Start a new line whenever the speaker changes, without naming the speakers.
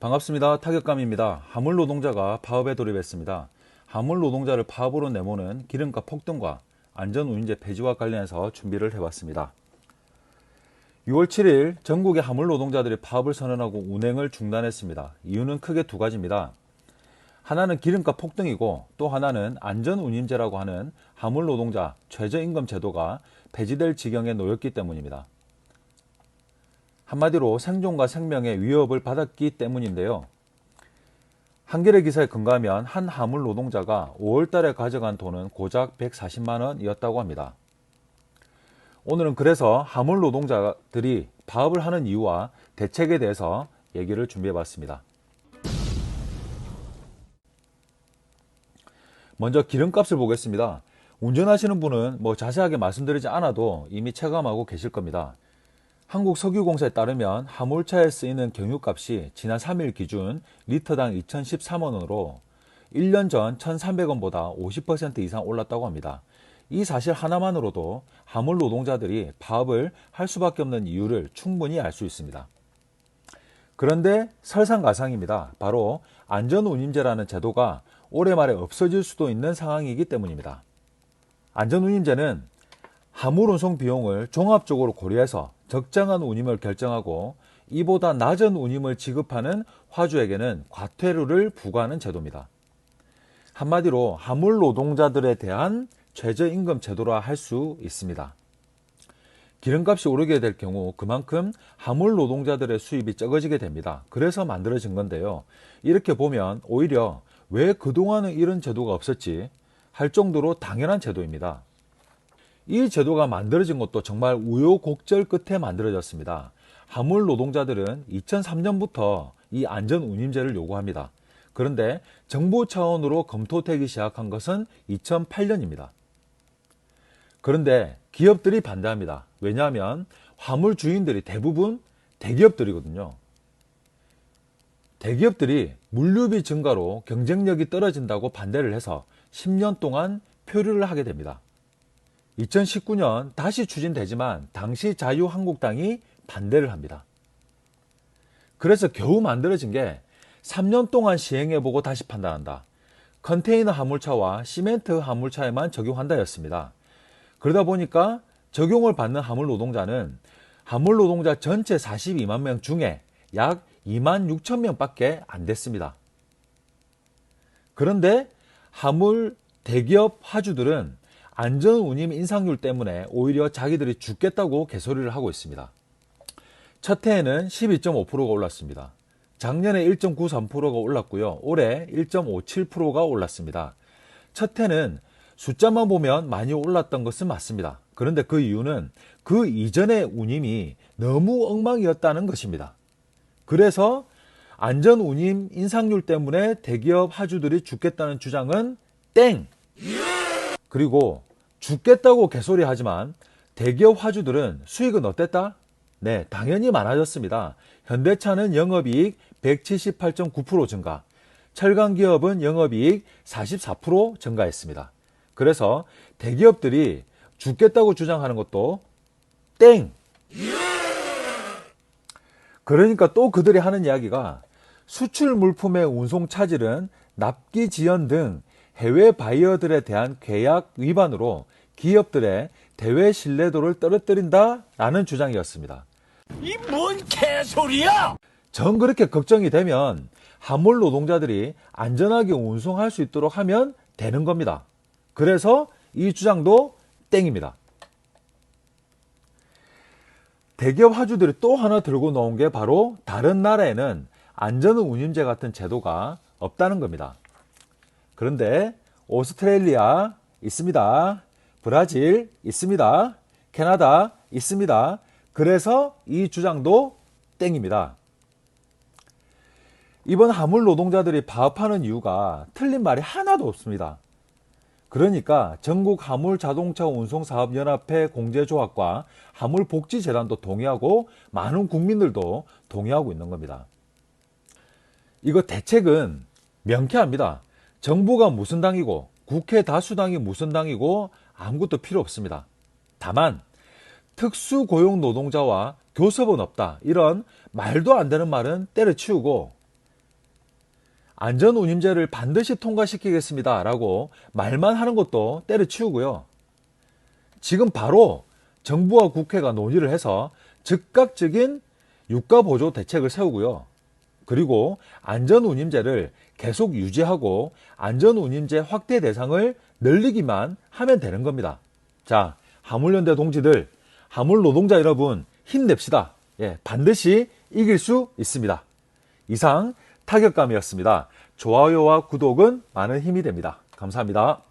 반갑습니다. 타격감입니다. 화물 노동자가 파업에 돌입했습니다. 화물 노동자를 파업으로 내모는 기름값 폭등과 안전운임제 폐지와 관련해서 준비를 해봤습니다. 6월 7일 전국의 화물 노동자들이 파업을 선언하고 운행을 중단했습니다. 이유는 크게 두 가지입니다. 하나는 기름값 폭등이고 또 하나는 안전운임제라고 하는 화물 노동자 최저임금 제도가 폐지될 지경에 놓였기 때문입니다. 한마디로 생존과 생명의 위협을 받았기 때문인데요. 한겨레 기사에 근거하면 한 화물 노동자가 5월 달에 가져간 돈은 고작 140만 원이었다고 합니다. 오늘은 그래서 화물 노동자들이 파업을 하는 이유와 대책에 대해서 얘기를 준비해봤습니다. 먼저 기름값을 보겠습니다. 운전하시는 분은 자세하게 말씀드리지 않아도 이미 체감하고 계실 겁니다. 한국석유공사에 따르면 화물차에 쓰이는 경유값이 지난 3일 기준 리터당 2013원으로 1년 전 1300원보다 50% 이상 올랐다고 합니다. 이 사실 하나만으로도 화물 노동자들이 파업을 할 수밖에 없는 이유를 충분히 알 수 있습니다. 그런데 설상가상입니다. 바로 안전운임제라는 제도가 올해 말에 없어질 수도 있는 상황이기 때문입니다. 안전운임제는 화물 운송 비용을 종합적으로 고려해서 적정한 운임을 결정하고 이보다 낮은 운임을 지급하는 화주에게는 과태료를 부과하는 제도입니다. 한마디로 화물 노동자들에 대한 최저임금 제도라 할 수 있습니다. 기름값이 오르게 될 경우 그만큼 화물 노동자들의 수입이 적어지게 됩니다. 그래서 만들어진 건데요. 이렇게 보면 오히려 왜 그동안은 이런 제도가 없었지 할 정도로 당연한 제도입니다. 이 제도가 만들어진 것도 정말 우여곡절 끝에 만들어졌습니다. 화물 노동자들은 2003년부터 이 안전운임제를 요구합니다. 그런데 정부 차원으로 검토되기 시작한 것은 2008년입니다. 그런데 기업들이 반대합니다. 왜냐하면 화물 주인들이 대부분 대기업들이거든요. 대기업들이 물류비 증가로 경쟁력이 떨어진다고 반대를 해서 10년 동안 표류를 하게 됩니다. 2019년 다시 추진되지만 당시 자유한국당이 반대를 합니다. 그래서 겨우 만들어진 게 3년 동안 시행해보고 다시 판단한다. 컨테이너 화물차와 시멘트 화물차에만 적용한다였습니다. 그러다 보니까 적용을 받는 화물 노동자는 화물 노동자 전체 42만 명 중에 약 2만 6천 명밖에 안 됐습니다. 그런데 화물 대기업 화주들은 안전운임 인상률 때문에 오히려 자기들이 죽겠다고 개소리를 하고 있습니다. 첫 해에는 12.5%가 올랐습니다. 작년에 1.93%가 올랐고요. 올해 1.57%가 올랐습니다. 첫 해는 숫자만 보면 많이 올랐던 것은 맞습니다. 그런데 그 이유는 그 이전의 운임이 너무 엉망이었다는 것입니다. 그래서 안전운임 인상률 때문에 대기업 화주들이 죽겠다는 주장은 땡! 그리고 죽겠다고 개소리 하지만 대기업 화주들은 수익은 어땠다? 네, 당연히 많아졌습니다. 현대차는 영업이익 178.9% 증가, 철강기업은 영업이익 44% 증가했습니다. 그래서 대기업들이 죽겠다고 주장하는 것도 땡! 그러니까 또 그들이 하는 이야기가 수출 물품의 운송 차질은 납기 지연 등 해외 바이어들에 대한 계약 위반으로 기업들의 대외 신뢰도를 떨어뜨린다라는 주장이었습니다.
이 뭔 개소리야!
전 그렇게 걱정이 되면 화물 노동자들이 안전하게 운송할 수 있도록 하면 되는 겁니다. 그래서 이 주장도 땡입니다. 대기업 화주들이 또 하나 들고 나온 게 바로 다른 나라에는 안전운임제 같은 제도가 없다는 겁니다. 그런데 오스트레일리아 있습니다. 브라질 있습니다. 캐나다 있습니다. 그래서 이 주장도 땡입니다. 이번 화물 노동자들이 파업하는 이유가 틀린 말이 하나도 없습니다. 그러니까 전국 화물자동차 운송사업연합회 공제조합과 화물복지재단도 동의하고 많은 국민들도 동의하고 있는 겁니다. 이거 대책은 명쾌합니다. 정부가 무슨 당이고 국회 다수당이 무슨 당이고 아무것도 필요 없습니다. 다만 특수고용 노동자와 교섭은 없다. 이런 말도 안 되는 말은 때려치우고 안전운임제를 반드시 통과시키겠습니다 라고 말만 하는 것도 때려치우고요. 지금 바로 정부와 국회가 논의를 해서 즉각적인 유가보조 대책을 세우고요. 그리고 안전운임제를 계속 유지하고 안전운임제 확대 대상을 늘리기만 하면 되는 겁니다. 자, 화물연대 동지들, 화물 노동자 여러분 힘냅시다. 예, 반드시 이길 수 있습니다. 이상 타격감이었습니다. 좋아요와 구독은 많은 힘이 됩니다. 감사합니다.